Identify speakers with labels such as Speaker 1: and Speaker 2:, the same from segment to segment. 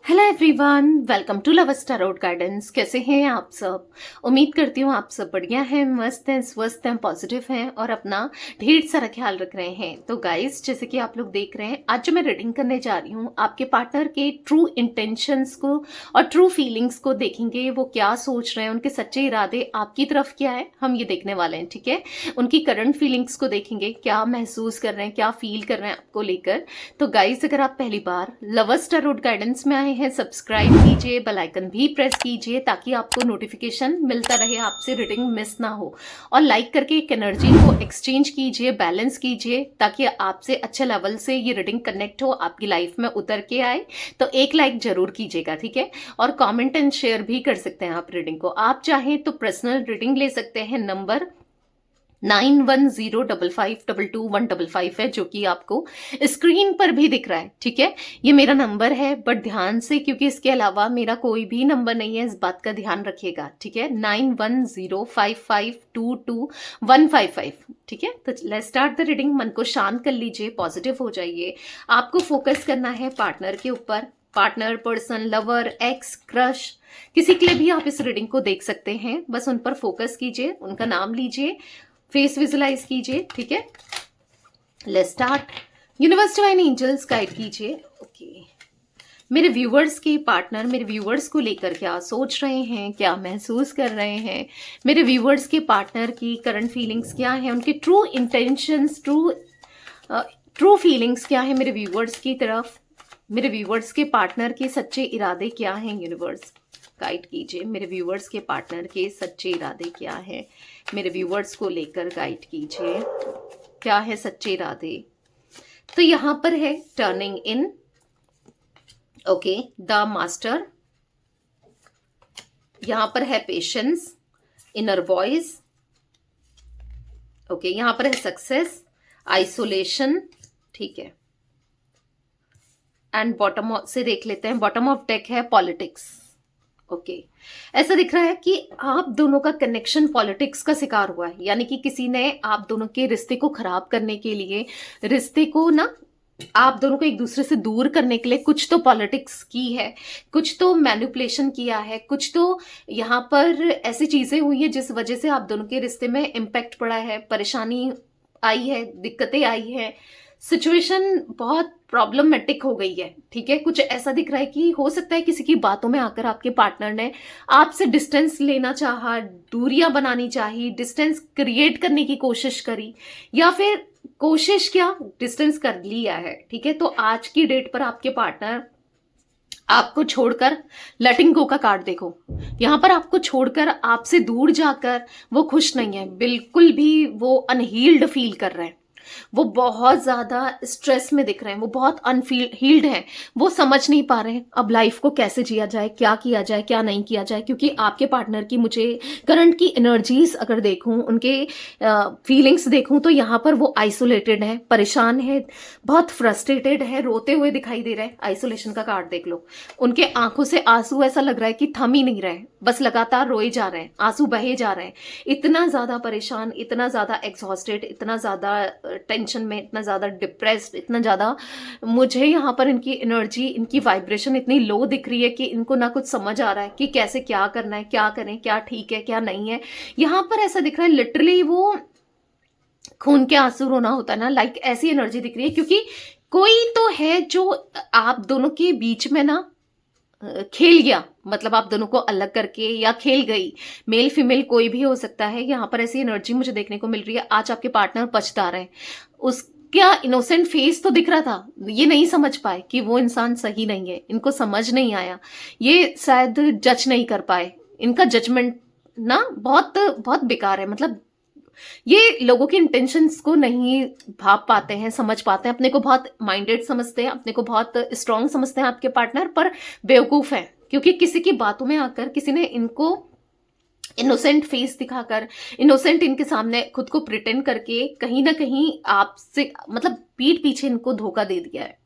Speaker 1: Hello everyone, welcome to love tarot guidance. कैसे हैं आप सब? उम्मीद करती हूँ आप सब बढ़िया हैं, मस्त हैं, स्वस्थ हैं, पॉजिटिव हैं और अपना ढेर सारा ख्याल रख रहे हैं। तो गाइस, जैसे कि आप लोग देख रहे हैं, आज जो मैं रीडिंग करने जा रही हूँ, आपके पार्टनर के ट्रू इंटेंशंस को और ट्रू फीलिंग्स को देखेंगे। वो क्या सोच रहे हैं, उनके सच्चे इरादे आपकी तरफ क्या है, हम ये देखने वाले हैं। ठीक है, उनकी करंट फीलिंग्स को देखेंगे, क्या महसूस कर रहे हैं, क्या फील कर रहे हैं आपको लेकर। तो गाइस, अगर आप पहली बार लव टारोट गाइडेंस में आए हैं, सब्सक्राइब कीजिए, बेल आइकन भी प्रेस कीजिए ताकि आपको नोटिफिकेशन मिलता रहे, आपसे रीडिंग मिस ना हो। और लाइक करके एक एनर्जी को एक्सचेंज कीजिए, बैलेंस कीजिए ताकि आपसे अच्छे लेवल से ये रीडिंग कनेक्ट हो, आपकी लाइफ में उतर के आए। तो एक लाइक जरूर कीजिएगा, ठीक है। और कमेंट एंड शेयर भी कर सकते हैं आप रीडिंग को। आप चाहें तो पर्सनल रीडिंग ले सकते हैं। नंबर 9105522155 है, जो कि आपको स्क्रीन पर भी दिख रहा है। ठीक है, ये मेरा नंबर है, बट ध्यान से, क्योंकि इसके अलावा मेरा कोई भी नंबर नहीं है, इस बात का ध्यान रखिएगा। ठीक है, 9105522155। ठीक है, तो लेट्स स्टार्ट द रीडिंग। मन को शांत कर लीजिए, पॉजिटिव हो जाइए। आपको फोकस करना है पार्टनर के ऊपर। Partner, person, lover, x, crush, किसी के लिए भी आप इस रीडिंग को देख सकते हैं। बस उन पर फोकस कीजिए, उनका नाम लीजिए, फेस विजुलाइज कीजिए। ठीक है, let's start. Universe, divine angels guide कीजिए। ओके, मेरे व्यूवर्स के पार्टनर मेरे व्यूवर्स को लेकर क्या सोच रहे हैं, क्या महसूस कर रहे हैं, मेरे व्यूवर्स के पार्टनर की करंट फीलिंग्स क्या है, उनके ट्रू इंटेंशंस, ट्रू फीलिंग्स क्या है मेरे व्यूवर्स की तरफ, मेरे व्यूवर्स के पार्टनर के सच्चे इरादे क्या हैं। यूनिवर्स गाइड कीजिए, मेरे व्यूवर्स के पार्टनर के सच्चे इरादे क्या है, मेरे व्यूवर्स को लेकर गाइड कीजिए, क्या है सच्चे इरादे। तो यहां पर है turning in, okay, the master, यहां पर है पेशेंस, इनर वॉइस, ओके, यहां पर है सक्सेस, आइसोलेशन। ठीक है, एंड बॉटम से देख लेते हैं। बॉटम ऑफ डेक है पॉलिटिक्स। ओके, ऐसा दिख रहा है कि आप दोनों का कनेक्शन पॉलिटिक्स का शिकार हुआ है, यानी कि किसी ने आप दोनों के रिश्ते को खराब करने के लिए, रिश्ते को ना, आप दोनों को एक दूसरे से दूर करने के लिए कुछ तो पॉलिटिक्स की है, कुछ तो मैनिपुलेशन किया है, कुछ तो यहाँ पर ऐसी चीजें हुई है जिस वजह से आप दोनों के रिश्ते में इम्पैक्ट पड़ा है, परेशानी आई है, दिक्कतें आई है, सिचुएशन बहुत प्रॉब्लमेटिक हो गई है। ठीक है, कुछ ऐसा दिख रहा है कि हो सकता है किसी की बातों में आकर आपके पार्टनर ने आपसे डिस्टेंस लेना चाहा, दूरियां बनानी चाहिए, डिस्टेंस क्रिएट करने की कोशिश करी, या फिर कोशिश क्या, डिस्टेंस कर लिया है। ठीक है, तो आज की डेट पर आपके पार्टनर आपको छोड़कर, लेटिंग गो का कार्ड देखो, यहां पर आपको छोड़कर, आपसे दूर जाकर वो खुश नहीं है, बिल्कुल भी वो अनहील्ड फील कर रहे हैं, वो बहुत ज्यादा स्ट्रेस में दिख रहे हैं, वो बहुत अनहील्ड हैं, वो समझ नहीं पा रहे हैं अब लाइफ को कैसे जिया जाए, क्या किया जाए, क्या नहीं किया जाए। क्योंकि आपके पार्टनर की मुझे करंट की एनर्जीज अगर देखूं, उनके फीलिंग्स देखूं, तो यहाँ पर वो आइसोलेटेड है, परेशान है, बहुत फ्रस्ट्रेटेड है, रोते हुए दिखाई दे रहा है। आइसोलेशन का कार्ड देख लो, उनके आंखों से आंसू ऐसा लग रहा है कि थम ही नहीं रहे, बस लगातार रोए जा रहे हैं, आंसू बहे जा रहे हैं। इतना ज्यादा परेशान, इतना ज्यादा एग्जॉस्टेड, इतना ज्यादा टेंशन में, इतना ज्यादा डिप्रेस्ड, इतना ज्यादा, मुझे यहाँ पर इनकी एनर्जी, इनकी वाइब्रेशन इतनी लो दिख रही है कि इनको ना कुछ समझ आ रहा है कि कैसे क्या करना है, क्या करें, क्या ठीक है, क्या नहीं है। यहाँ पर ऐसा दिख रहा है लिटरली वो खून के आंसू रोना होता है ना, लाइक ऐसी एनर्जी दिख रही है। क्योंकि कोई तो है जो आप दोनों के बीच में ना खेल गया, मतलब आप दोनों को अलग करके, या खेल गई, मेल फीमेल कोई भी हो सकता है। यहाँ पर ऐसी एनर्जी मुझे देखने को मिल रही है। आज आपके पार्टनर पछता रहे हैं, उसका इनोसेंट फेस तो दिख रहा था, ये नहीं समझ पाए कि वो इंसान सही नहीं है, इनको समझ नहीं आया, ये शायद जज नहीं कर पाए, इनका जजमेंट ना बहुत बहुत बेकार है। मतलब ये लोगों के इंटेंशंस को नहीं भाप पाते हैं, समझ पाते हैं, अपने को बहुत माइंडेड समझते हैं, अपने को बहुत स्ट्रांग समझते हैं आपके पार्टनर, पर बेवकूफ है। क्योंकि किसी की बातों में आकर किसी ने इनको इनोसेंट फेस दिखाकर, इनोसेंट इनके सामने खुद को प्रिटेंड करके कहीं ना कहीं आपसे, मतलब पीठ पीछे इनको धोखा दे दिया है।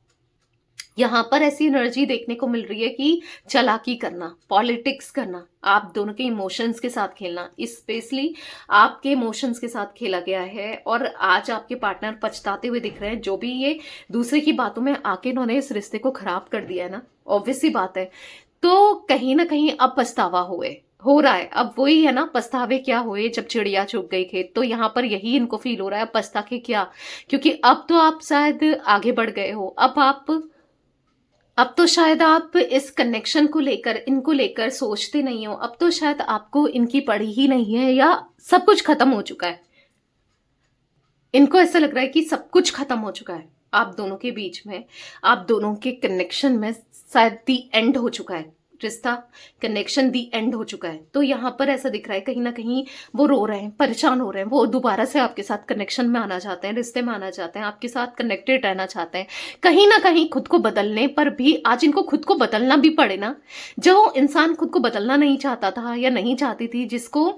Speaker 1: यहाँ पर ऐसी एनर्जी देखने को मिल रही है कि चालाकी करना, पॉलिटिक्स करना, आप दोनों के इमोशंस के साथ खेलना, स्पेशली आपके इमोशंस के साथ खेला गया है और आज आपके पार्टनर पछताते हुए दिख रहे हैं। जो भी ये दूसरे की बातों में आके इन्होंने इस रिश्ते को खराब कर दिया है ना, ऑब्वियस सी बात है, तो कहीं ना कहीं अब पछतावा हो रहा है। अब वही है ना, पछतावे क्या हुए जब चिड़िया चुग गई खेत, तो यहाँ पर यही इनको फील हो रहा है, पछता के क्या, क्योंकि अब तो आप शायद आगे बढ़ गए हो, अब तो शायद आप इस कनेक्शन को लेकर, इनको लेकर सोचते नहीं हो, अब तो शायद आपको इनकी पड़ी ही नहीं है, या सब कुछ खत्म हो चुका है। इनको ऐसा लग रहा है कि सब कुछ खत्म हो चुका है आप दोनों के बीच में, आप दोनों के कनेक्शन में शायद दी एंड हो चुका है, रिश्ता कनेक्शन दी एंड हो चुका है। तो यहाँ पर ऐसा दिख रहा है कहीं ना कहीं वो रो रहे हैं, परेशान हो रहे हैं, वो दोबारा से आपके साथ कनेक्शन में आना चाहते हैं, रिश्ते में आना चाहते हैं, आपके साथ कनेक्टेड रहना चाहते हैं। कहीं ना कहीं खुद को बदलने पर भी आज इनको खुद को बदलना भी पड़े ना। जो इंसान खुद को बदलना नहीं चाहता था या नहीं चाहती थी, जिसको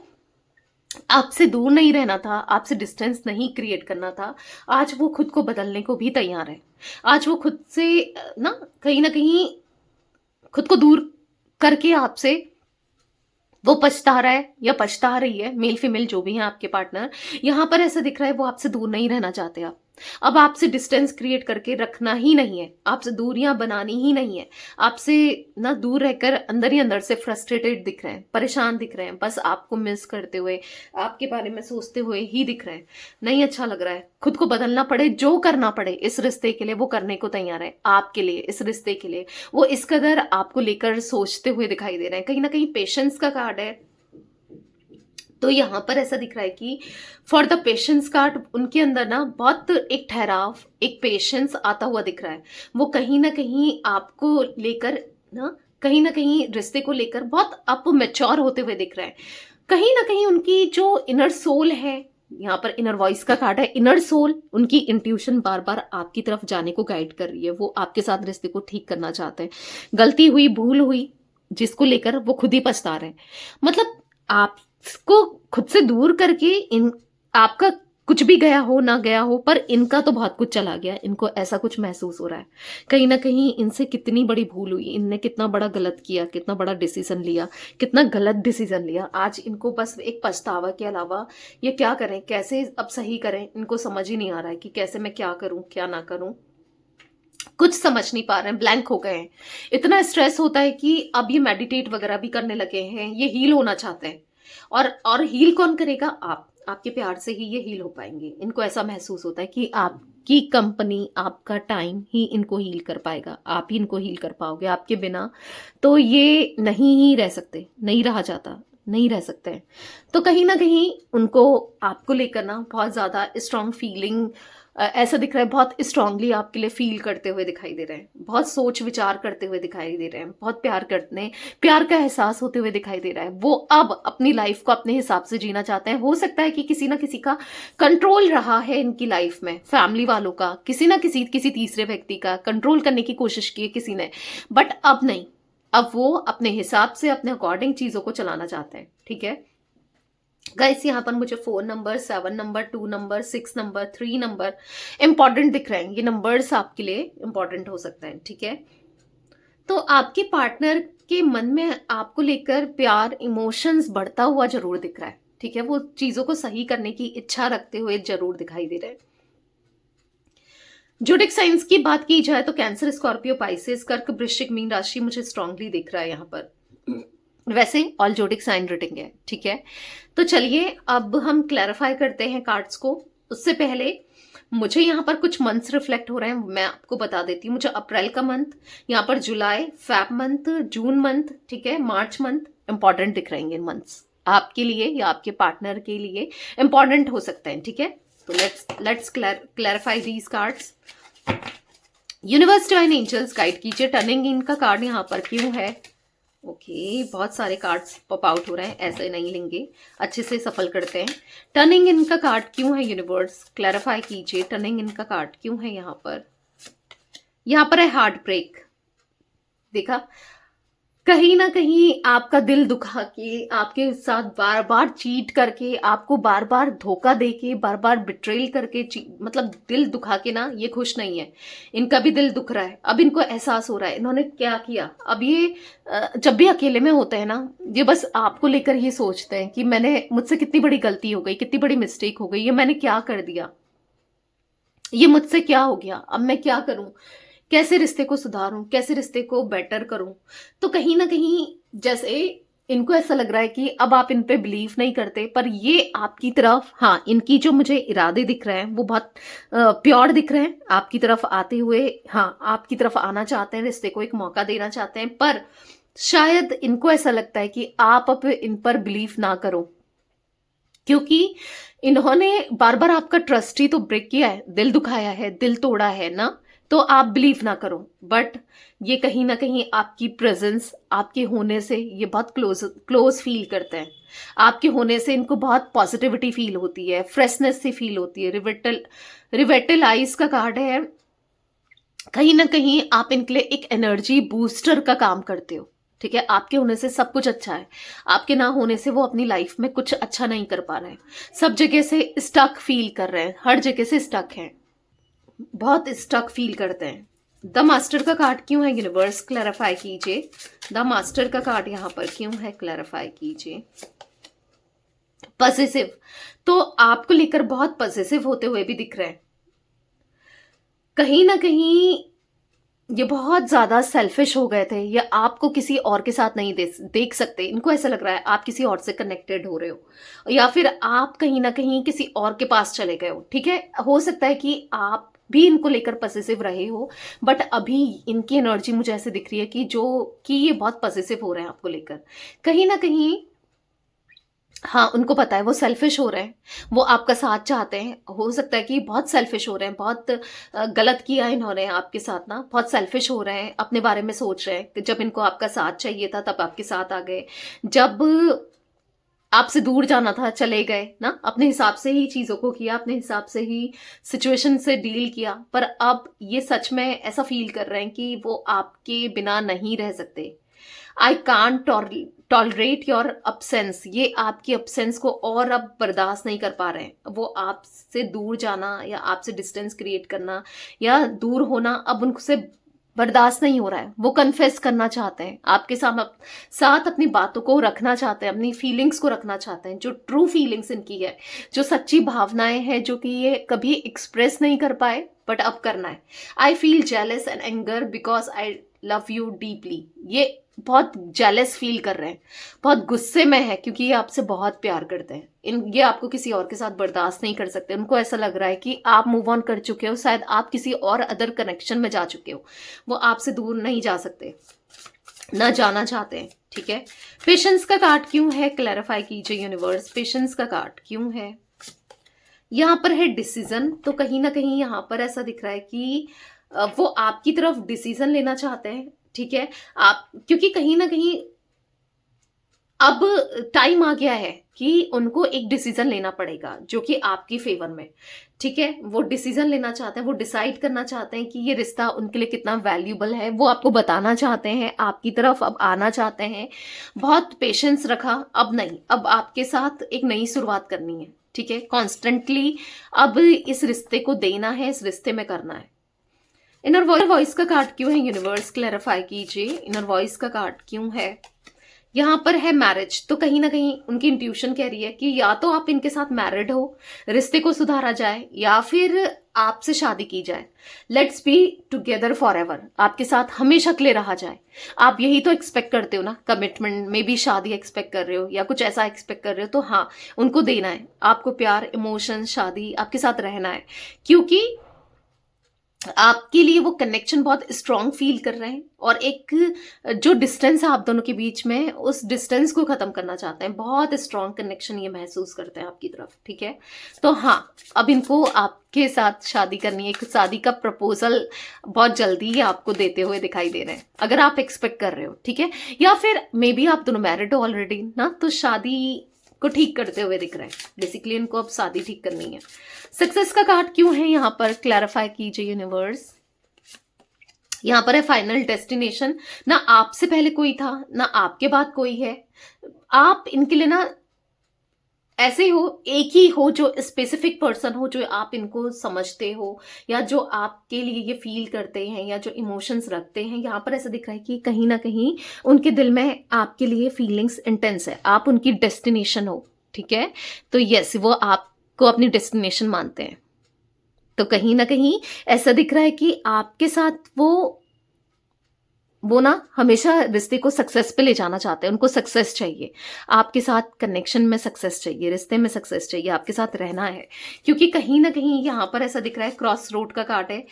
Speaker 1: आपसे दूर नहीं रहना था, आपसे डिस्टेंस नहीं क्रिएट करना था, आज वो खुद को बदलने को भी तैयार है। आज वो खुद से ना कहीं खुद को दूर करके आपसे वो पछता रहा है या पछता रही है, मेल फीमेल जो भी है आपके पार्टनर, यहां पर ऐसा दिख रहा है वो आपसे दूर नहीं रहना चाहते। आप अब आपसे डिस्टेंस क्रिएट करके रखना ही नहीं है, आपसे दूरियां बनानी ही नहीं है, आपसे ना दूर रहकर अंदर ही अंदर से फ्रस्ट्रेटेड दिख रहे हैं, परेशान दिख रहे हैं, बस आपको मिस करते हुए, आपके बारे में सोचते हुए ही दिख रहे हैं। नहीं अच्छा लग रहा है, खुद को बदलना पड़े, जो करना पड़े इस रिश्ते के लिए वो करने को तैयार है, आपके लिए, इस रिश्ते के लिए। वो इस कदर आपको लेकर सोचते हुए दिखाई दे रहे हैं, कहीं ना कहीं पेशेंस का कार्ड है। तो यहाँ पर ऐसा दिख रहा है कि फॉर द पेशेंस कार्ड, उनके अंदर ना बहुत एक ठहराव, एक पेशेंस आता हुआ दिख रहा है। वो कहीं ना कहीं आपको लेकर कहीं ना कहीं रिश्ते को लेकर बहुत आप मैच्योर होते हुए दिख रहे हैं। कहीं ना कहीं उनकी जो इनर सोल है, यहाँ पर इनर वॉइस का कार्ड है, इनर सोल, उनकी इंट्यूशन बार बार आपकी तरफ जाने को गाइड कर रही है। वो आपके साथ रिश्ते को ठीक करना चाहते हैं। गलती हुई, भूल हुई, जिसको लेकर वो खुद ही पछता रहे हैं। मतलब आपको खुद से दूर करके इन आपका कुछ भी गया हो ना गया हो, पर इनका तो बहुत कुछ चला गया, इनको ऐसा कुछ महसूस हो रहा है। कहीं ना कहीं इनसे कितनी बड़ी भूल हुई, इनने कितना बड़ा गलत किया, कितना बड़ा डिसीजन लिया, कितना गलत डिसीजन लिया। आज इनको बस एक पछतावा के अलावा ये क्या करें, कैसे अब सही करें, इनको समझ ही नहीं आ रहा है कि कैसे मैं क्या करूं क्या ना करूं। कुछ समझ नहीं पा रहे हैं, ब्लैंक हो गए हैं। इतना स्ट्रेस होता है कि अब ये मेडिटेट वगैरह भी करने लगे हैं, ये हील होना चाहते हैं। और हील कौन करेगा? आपके प्यार से ही ये हील हो पाएंगे। इनको ऐसा महसूस होता है कि आपकी कंपनी, आपका टाइम ही इनको हील कर पाएगा, आप ही इनको हील कर पाओगे। आपके बिना तो ये नहीं ही रह सकते, नहीं रहा जाता, नहीं रह सकते हैं। तो कहीं ना कहीं उनको आपको लेकर ना बहुत ज्यादा स्ट्रांग फीलिंग, ऐसा दिख रहा है, बहुत स्ट्रांगली आपके लिए फील करते हुए दिखाई दे रहे हैं, बहुत सोच विचार करते हुए दिखाई दे रहे हैं, बहुत प्यार का एहसास होते हुए दिखाई दे रहा है। वो अब अपनी लाइफ को अपने हिसाब से जीना चाहते हैं। हो सकता है कि किसी ना किसी का कंट्रोल रहा है इनकी लाइफ में, फैमिली वालों का, किसी तीसरे व्यक्ति का कंट्रोल करने की कोशिश की है किसी ने, बट अब नहीं। अब वो अपने हिसाब से, अपने अकॉर्डिंग चीजों को चलाना चाहते हैं। ठीक है गाइस, यहाँ पर मुझे 4 number, 7 number, 2 number, 6 number, 3 number important दिख रहे हैं। ये नंबर्स आपके लिए इंपॉर्टेंट हो सकते हैं। ठीक है, तो आपके पार्टनर के मन में आपको लेकर प्यार, इमोशंस बढ़ता हुआ जरूर दिख रहा है। ठीक है, वो चीजों को सही करने की इच्छा रखते हुए जरूर दिखाई दे रहे हैं। जोडिक साइंस की बात की जाए तो कैंसर, स्कॉर्पियो, पाइसेस, कर्क, वृश्चिक, मीन राशि मुझे स्ट्रांगली दिख रहा है यहाँ पर। वैसे ऑल जोडिक साइन रेटिंग है। ठीक है, तो चलिए अब हम क्लैरिफाई करते हैं कार्ड्स को। उससे पहले मुझे यहाँ पर कुछ मंथ्स रिफ्लेक्ट हो रहे हैं, मैं आपको बता देती हूँ। मुझे अप्रैल का मंथ, यहाँ पर जुलाई, फेब मंथ, जून मंथ, ठीक है, मार्च मंथ इंपॉर्टेंट दिख रहेंगे। मंथ्स आपके लिए या आपके पार्टनर के लिए इंपॉर्टेंट हो सकते हैं। ठीक है, तो let's clarify these cards. Universe, divine angels guide कीजिए। टर्निंग इन का कार्ड यहाँ पर क्यों है? ओके, बहुत सारे कार्ड्स पॉप आउट हो रहे हैं, ऐसे नहीं लेंगे, अच्छे से सफल करते हैं। टर्निंग इन का कार्ड क्यों है? यूनिवर्स क्लैरिफाई कीजिए, टर्निंग इन का कार्ड क्यों है यहाँ पर? यहाँ पर है हार्ट ब्रेक। देखा, कहीं ना कहीं आपका दिल दुखा के, आपके साथ बार बार चीट करके, आपको बार बार धोखा दे के, बार बार बिट्रेल करके, मतलब दिल दुखा के ना, ये खुश नहीं है। इनका भी दिल दुख रहा है। अब इनको एहसास हो रहा है इन्होंने क्या किया। अब ये जब भी अकेले में होते हैं ना, ये बस आपको लेकर ही सोचते हैं कि मैंने, मुझसे कितनी बड़ी गलती हो गई, कितनी बड़ी मिस्टेक हो गई, ये मैंने क्या कर दिया, ये मुझसे क्या हो गया, अब मैं क्या करूं, कैसे रिश्ते को सुधारूं, कैसे रिश्ते को बेटर करूं। तो कहीं ना कहीं जैसे इनको ऐसा लग रहा है कि अब आप इन पे बिलीव नहीं करते, पर ये आपकी तरफ, हाँ, इनकी जो मुझे इरादे दिख रहे हैं वो बहुत प्योर दिख रहे हैं आपकी तरफ आते हुए। हाँ, आपकी तरफ आना चाहते हैं, रिश्ते को एक मौका देना चाहते हैं, पर शायद इनको ऐसा लगता है कि आप अब इन पर बिलीव ना करो, क्योंकि इन्होंने बार बार आपका ट्रस्ट ही तो ब्रेक किया है, दिल दुखाया है, दिल तोड़ा है ना। तो आप बिलीव ना करो, बट ये कहीं ना कहीं आपकी प्रेजेंस, आपके होने से ये बहुत क्लोज क्लोज फील करते हैं। आपके होने से इनको बहुत पॉजिटिविटी फील होती है, फ्रेशनेस सी फील होती है। रिवेटलाइज का कार्ड है। कहीं ना कहीं आप इनके लिए एक एनर्जी बूस्टर का काम करते हो, ठीक है। आपके होने से सब कुछ अच्छा है, आपके ना होने से वो अपनी लाइफ में कुछ अच्छा नहीं कर पा रहे हैं, सब जगह से स्टक फील कर रहे हैं, हर जगह से स्टक हैं, बहुत स्टक फील करते हैं। द मास्टर का कार्ड क्यों है यूनिवर्स, क्लैरिफाई कीजिए। द मास्टर का कार्ड यहाँ पर क्यों है, क्लैरिफाई कीजिए। पॉसेसिव, तो आपको लेकर बहुत पॉसेसिव होते हुए भी दिख रहे हैं। कहीं ना कहीं ये बहुत ज्यादा सेल्फिश हो गए थे, या आपको किसी और के साथ नहीं देख सकते। इनको ऐसा लग रहा है आप किसी और से कनेक्टेड हो रहे हो, या फिर आप कहीं ना कहीं किसी और के पास चले गए हो, ठीक है। हो सकता है कि आप भी इनको लेकर पॉसेसिव रहे हो, बट अभी इनकी एनर्जी मुझे ऐसे दिख रही है कि ये बहुत पॉसेसिव हो रहे हैं आपको लेकर। कहीं ना कहीं हाँ, उनको पता है वो सेल्फिश हो रहे हैं, वो आपका साथ चाहते हैं। हो सकता है कि बहुत सेल्फिश हो रहे हैं, बहुत गलत किया इन्होंने आपके साथ ना, बहुत सेल्फिश हो रहे हैं, अपने बारे में सोच रहे हैं कि जब इनको आपका साथ चाहिए था तब आपके साथ आ गए, जब आपसे दूर जाना था चले गए ना, अपने हिसाब से ही चीजों को किया, अपने हिसाब से ही सिचुएशन से डील किया। पर अब ये सच में ऐसा फील कर रहे हैं कि वो आपके बिना नहीं रह सकते। I can't tolerate your absence, ये आपकी absence को और अब बर्दाश्त नहीं कर पा रहे हैं। वो आपसे दूर जाना या आपसे डिस्टेंस क्रिएट करना या दूर होना अब उनसे बर्दाश्त नहीं हो रहा है। वो कन्फेस करना चाहते हैं आपके साथ अपनी बातों को रखना चाहते हैं, अपनी फीलिंग्स को रखना चाहते हैं, जो ट्रू फीलिंग्स इनकी है, जो सच्ची भावनाएं हैं, जो कि ये कभी एक्सप्रेस नहीं कर पाए बट अब करना है। I feel jealous and anger because I love you deeply, ये बहुत जेलस फील कर रहे हैं, बहुत गुस्से में है, क्योंकि ये आपसे बहुत प्यार करते हैं। ये आपको किसी और के साथ बर्दाश्त नहीं कर सकते। उनको ऐसा लग रहा है कि आप मूव ऑन कर चुके हो, शायद आप किसी और अदर कनेक्शन में जा चुके हो, वो आपसे दूर नहीं जा सकते, ना जाना चाहते हैं, ठीक है। पेशेंस का कार्ड क्यों है, क्लैरिफाई कीजिए यूनिवर्स। पेशेंस का कार्ड क्यों है, यहाँ पर है डिसीजन। तो कहीं ना कहीं यहाँ पर ऐसा दिख रहा है कि वो आपकी तरफ डिसीजन लेना चाहते हैं, ठीक है। आप, क्योंकि कहीं ना कहीं अब टाइम आ गया है कि उनको एक डिसीजन लेना पड़ेगा जो कि आपकी फेवर में, ठीक है। वो डिसीजन लेना चाहते हैं, वो डिसाइड करना चाहते हैं कि ये रिश्ता उनके लिए कितना वैल्यूबल है, वो आपको बताना चाहते हैं, आपकी तरफ अब आना चाहते हैं। बहुत पेशेंस रखा, अब नहीं, अब आपके साथ एक नई शुरुआत करनी है, ठीक है। कॉन्स्टेंटली अब इस रिश्ते को देना है, इस रिश्ते में करना है। इनर वॉइस का कार्ड क्यों है यूनिवर्स, क्लैरिफाई कीजिए। इनर वॉइस का कार्ड क्यों है, यहाँ पर है मैरिज। तो कहीं ना कहीं उनकी इंट्यूशन कह रही है कि या तो आप इनके साथ मैरिड हो, रिश्ते को सुधारा जाए, या फिर आपसे शादी की जाए। Let's be together for ever, आपके साथ हमेशा के लिए रहा जाए। आप यही तो एक्सपेक्ट करते हो ना, कमिटमेंट में भी शादी एक्सपेक्ट कर रहे हो या कुछ ऐसा एक्सपेक्ट कर रहे हो, तो हाँ, उनको देना है आपको प्यार, इमोशन, शादी, आपके साथ रहना है, क्योंकि आपके लिए वो कनेक्शन बहुत स्ट्रांग फील कर रहे हैं। और एक जो डिस्टेंस है आप दोनों के बीच में, उस डिस्टेंस को खत्म करना चाहते हैं। बहुत स्ट्रांग कनेक्शन ये महसूस करते हैं आपकी तरफ, ठीक है। तो हाँ, अब इनको आपके साथ शादी करनी है, एक शादी का प्रपोजल बहुत जल्दी ही आपको देते हुए दिखाई दे रहे हैं, अगर आप एक्सपेक्ट कर रहे हो, ठीक है। या फिर मे बी आप दोनों मैरिड हो ऑलरेडी ना, तो शादी को ठीक करते हुए दिख रहे हैं। बेसिकली इनको अब शादी ठीक करनी है। सक्सेस का कार्ड क्यों है यहाँ पर, क्लैरिफाई कीजिए यूनिवर्स। यहाँ पर है फाइनल डेस्टिनेशन। ना आपसे पहले कोई था, ना आपके बाद कोई है। आप इनके लिए ना ऐसे हो, एक ही हो जो स्पेसिफिक पर्सन हो, जो आप इनको समझते हो, या जो आपके लिए ये फील करते हैं, या जो इमोशंस रखते हैं। यहाँ पर ऐसा दिख रहा है कि कहीं ना कहीं उनके दिल में आपके लिए फीलिंग्स इंटेंस है, आप उनकी डेस्टिनेशन हो। ठीक है, तो यस, वो आपको अपनी डेस्टिनेशन मानते हैं। तो कहीं ना कहीं ऐसा दिख रहा है कि आपके साथ वो ना हमेशा रिश्ते को सक्सेस पे ले जाना चाहते हैं, उनको सक्सेस चाहिए, आपके साथ कनेक्शन में सक्सेस चाहिए, रिश्ते में सक्सेस चाहिए, आपके साथ रहना है। क्योंकि कहीं ना कहीं यहाँ पर ऐसा दिख रहा है, क्रॉस रोड का कार्ड है,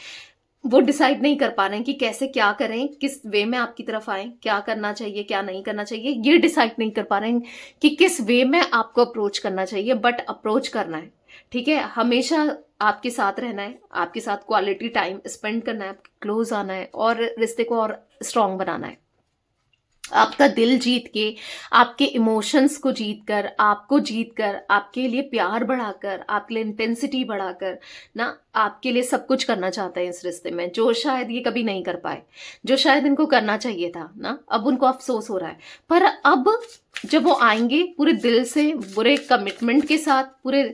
Speaker 1: वो डिसाइड नहीं कर पा रहे हैं कि कैसे क्या करें, किस वे में आपकी तरफ आए, क्या करना चाहिए क्या नहीं करना चाहिए, ये डिसाइड नहीं कर पा रहे हैं कि किस वे में आपको अप्रोच करना चाहिए, बट अप्रोच करना है। ठीक है, हमेशा आपके साथ रहना है, आपके साथ क्वालिटी टाइम स्पेंड करना है, आपके क्लोज आना है और रिश्ते को और स्ट्रांग बनाना है। आपका दिल जीत के, आपके इमोशंस को जीत कर, आपको जीत कर, आपके लिए प्यार बढ़ाकर, आपके लिए इंटेंसिटी बढ़ाकर ना, आपके लिए सब कुछ करना चाहते हैं इस रिश्ते में, जो शायद ये कभी नहीं कर पाए, जो शायद इनको करना चाहिए था ना। अब उनको अफसोस हो रहा है, पर अब जब वो आएंगे पूरे दिल से, पूरे कमिटमेंट के साथ, पूरे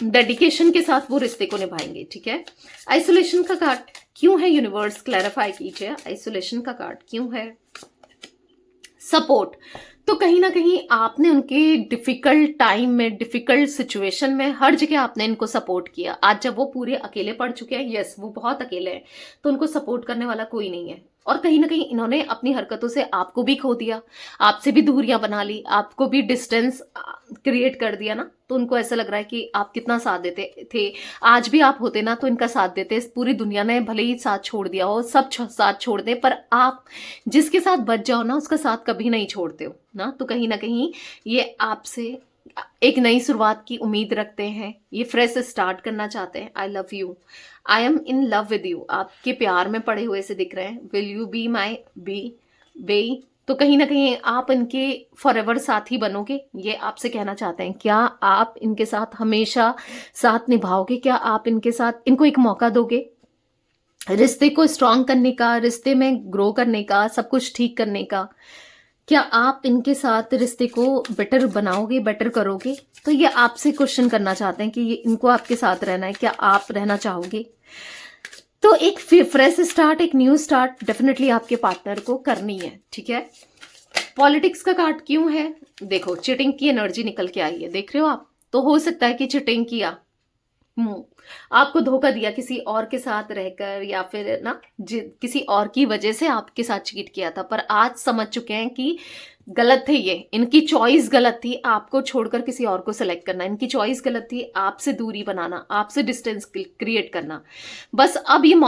Speaker 1: डेडिकेशन के साथ वो रिश्ते को निभाएंगे। ठीक है, आइसोलेशन का कार्ड क्यों है यूनिवर्स, क्लैरिफाई कीजिए, आइसोलेशन का कार्ड क्यों है। सपोर्ट, तो कहीं ना कहीं आपने उनके डिफिकल्ट टाइम में, डिफिकल्ट सिचुएशन में, हर जगह आपने इनको सपोर्ट किया। आज जब वो पूरे अकेले पड़ चुके हैं, यस वो बहुत अकेले हैं, तो उनको सपोर्ट करने वाला कोई नहीं है। और कहीं ना कहीं इन्होंने अपनी हरकतों से आपको भी खो दिया, आपसे भी दूरियां बना ली, आपको भी डिस्टेंस क्रिएट कर दिया ना। तो उनको ऐसा लग रहा है कि आप कितना साथ देते थे, आज भी आप होते ना तो इनका साथ देते। पूरी दुनिया ने भले ही साथ छोड़ दिया हो, सब साथ छोड़ दें, पर आप जिसके साथ बच जाओ ना, उसका साथ कभी नहीं छोड़ते हो ना। तो कहीं ना कहीं ये आपसे एक नई शुरुआत की उम्मीद रखते हैं, ये फ्रेश स्टार्ट करना चाहते हैं। I love you, I am in love with you, आपके प्यार में पड़े हुए से दिख रहे हैं। विल यू बी माई बे, तो कहीं ना कहीं आप इनके फॉर एवर साथी बनोगे, ये आपसे कहना चाहते हैं। क्या आप इनके साथ हमेशा साथ निभाओगे, क्या आप इनके साथ इनको एक मौका दोगे रिश्ते को स्ट्रांग करने का, रिश्ते में ग्रो करने का, सब कुछ ठीक करने का। क्या आप इनके साथ रिश्ते को बेटर बनाओगे, बेटर करोगे। तो ये आपसे क्वेश्चन करना चाहते हैं कि ये इनको आपके साथ रहना है, क्या आप रहना चाहोगे। तो एक फ्रेश स्टार्ट, एक न्यू स्टार्ट डेफिनेटली आपके पार्टनर को करनी है। ठीक है, पॉलिटिक्स का कार्ड क्यों है, देखो चीटिंग की एनर्जी निकल के आई है, देख रहे हो आप। तो हो सकता है कि चीटिंग किया, आपको धोखा दिया किसी और के साथ रहकर, या फिर ना किसी और की वजह से आपके साथ चीट किया था, पर आज समझ चुके हैं कि गलत थे ये, इनकी चॉइस गलत थी, आपको छोड़कर किसी और को सिलेक्ट करना, इनकी चॉइस गलत थी, आपसे दूरी बनाना, आपसे डिस्टेंस क्रिएट करना। बस अब ये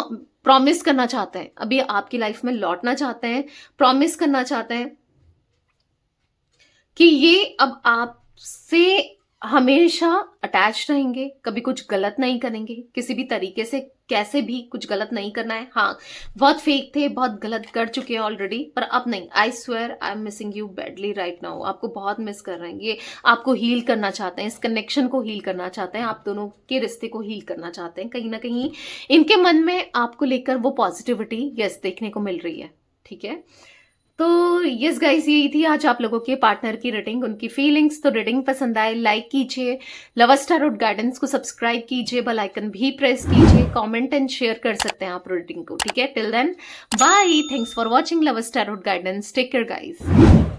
Speaker 1: प्रॉमिस करना चाहते हैं, अब ये आपकी लाइफ में लौटना चाहते हैं, प्रॉमिस करना चाहते हैं कि ये अब आपसे हमेशा अटैच रहेंगे, कभी कुछ गलत नहीं करेंगे, किसी भी तरीके से कैसे भी कुछ गलत नहीं करना है। हाँ, बहुत फेक थे, बहुत गलत कर चुके हैं ऑलरेडी, पर अब नहीं। I swear I am missing you badly right now, आपको बहुत मिस कर रहे हैं ये, आपको हील करना चाहते हैं, इस कनेक्शन को हील करना चाहते हैं, आप दोनों के रिश्ते को हील करना चाहते हैं। कहीं ना कहीं इनके मन में आपको लेकर वो पॉजिटिविटी यस देखने को मिल रही है। ठीक है, तो यस गाइस, यही थी आज आप लोगों के पार्टनर की रीडिंग, उनकी फीलिंग्स। तो रीडिंग पसंद आए लाइक कीजिए, लवर्स टैरोट गाइडेंस को सब्सक्राइब कीजिए, बेल आइकन भी प्रेस कीजिए, कमेंट एंड शेयर कर सकते हैं आप रीडिंग को। ठीक है, till then bye, thanks for watching Lovers Tarot Guidance, take care guys.